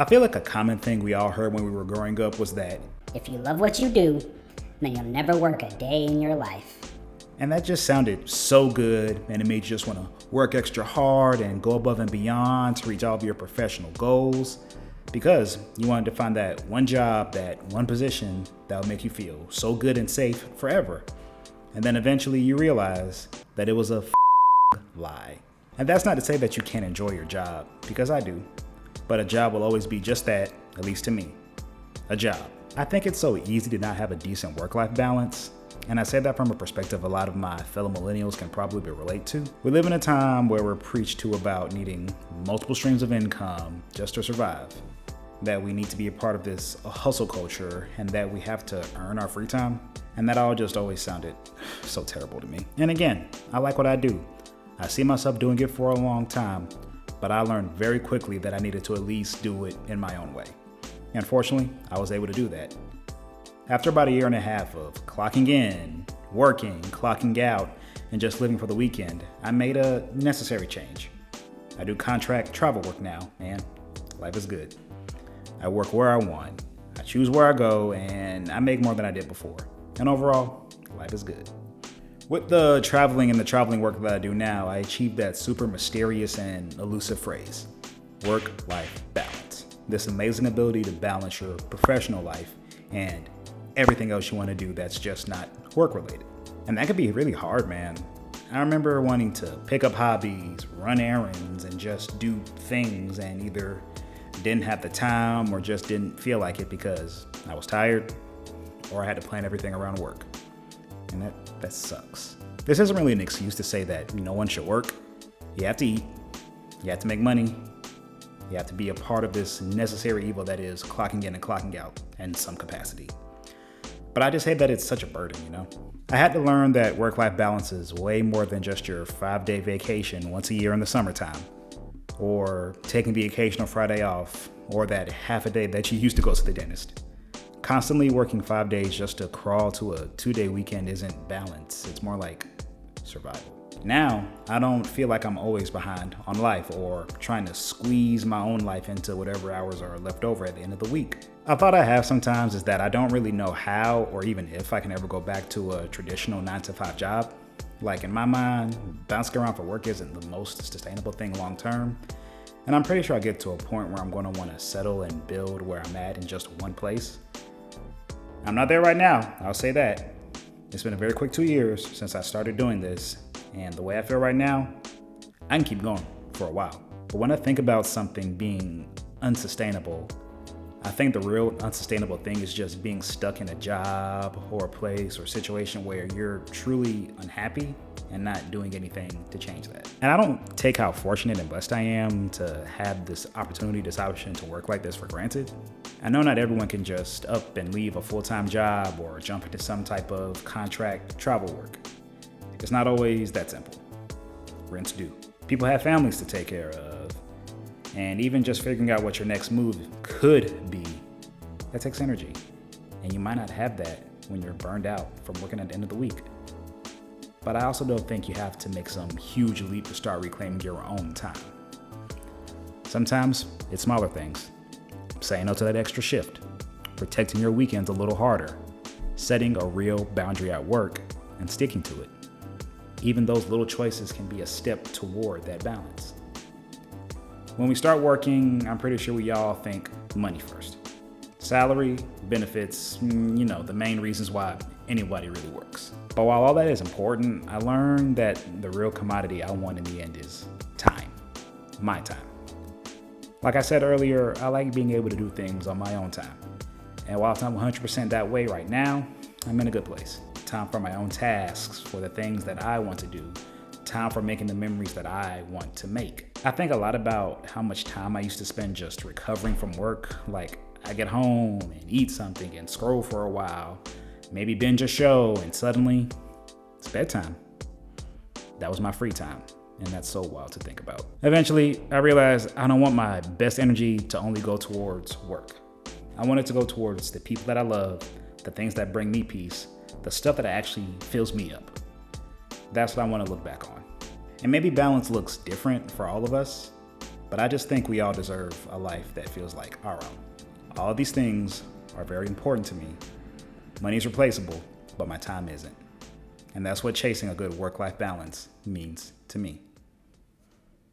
I feel like a common thing we all heard when we were growing up was that, If you love what you do, then you'll never work a day in your life. and that just sounded so good, and it made you just want to work extra hard and go above and beyond to reach all of your professional goals because you wanted to find that one job, that one position that would make you feel so good and safe forever. And then eventually you realize that it was a lie. And that's not to say that you can't enjoy your job, because I do. But a job will always be just that, at least to me, a job. I think it's so easy to not have a decent work-life balance. And I say that from a perspective a lot of my fellow millennials can probably relate to. We live in a time where we're preached to about needing multiple streams of income just to survive. That we need to be a part of this hustle culture and that we have to earn our free time. And that all just always sounded so terrible to me. And again, I like what I do. I see myself doing it for a long time, but I learned very quickly that I needed to at least do it in my own way. And fortunately, I was able to do that. After about a year and a half of clocking in, working, clocking out, and just living for the weekend, I made a necessary change. I do contract travel work now, and life is good. I work where I want, I choose where I go, and I make more than I did before. And overall, life is good. With the traveling and the traveling work that I do now, I achieved that super mysterious and elusive phrase, work-life balance. This amazing ability to balance your professional life and everything else you want to do that's just not work-related. And that could be really hard, man. I remember wanting to pick up hobbies, run errands, and just do things and either didn't have the time or just didn't feel like it because I was tired or I had to plan everything around work. And that sucks. This isn't really an excuse to say that no one should work. You have to eat, you have to make money, you have to be a part of this necessary evil that is clocking in and clocking out in some capacity. But I just hate that it's such a burden, you know? I had to learn that work-life balance is way more than just your 5-day vacation once a year in the summertime, or taking the occasional Friday off, or that half a day that you used to go to the dentist. Constantly working 5 days just to crawl to a 2-day weekend isn't balance. It's more like survival. Now, I don't feel like I'm always behind on life or trying to squeeze my own life into whatever hours are left over at the end of the week. A thought I have sometimes is that I don't really know how or even if I can ever go back to a traditional 9-to-5 job. Like in my mind, bouncing around for work isn't the most sustainable thing long term. And I'm pretty sure I'll get to a point where I'm going to want to settle and build where I'm at in just one place. I'm not there right now, I'll say that. It's been a very quick 2 years since I started doing this, and the way I feel right now, I can keep going for a while. But when I think about something being unsustainable, I think the real unsustainable thing is just being stuck in a job or a place or situation where you're truly unhappy and not doing anything to change that. And I don't take how fortunate and blessed I am to have this opportunity, this option to work like this for granted. I know not everyone can just up and leave a full-time job or jump into some type of contract travel work. It's not always that simple. Rent's due. People have families to take care of. And even just figuring out what your next move could be, that takes energy. And you might not have that when you're burned out from working at the end of the week. But I also don't think you have to make some huge leap to start reclaiming your own time. Sometimes it's smaller things. Saying no to that extra shift, protecting your weekends a little harder, setting a real boundary at work and sticking to it. Even those little choices can be a step toward that balance. When we start working, I'm pretty sure we all think money first. Salary, benefits, the main reasons why anybody really works. But while all that is important, I learned that the real commodity I want in the end is time. My time. Like I said earlier, I like being able to do things on my own time. And while it's not 100% that way right now, I'm in a good place. Time for my own tasks, for the things that I want to do. Time for making the memories that I want to make. I think a lot about how much time I used to spend just recovering from work. Like I get home and eat something and scroll for a while, maybe binge a show, and suddenly it's bedtime. That was my free time. And that's so wild to think about. Eventually, I realized I don't want my best energy to only go towards work. I want it to go towards the people that I love, the things that bring me peace, the stuff that actually fills me up. That's what I want to look back on. And maybe balance looks different for all of us, But I just think we all deserve a life that feels like our own. All of these things are very important to me. Money's replaceable, but my time isn't. And that's what chasing a good work-life balance means to me.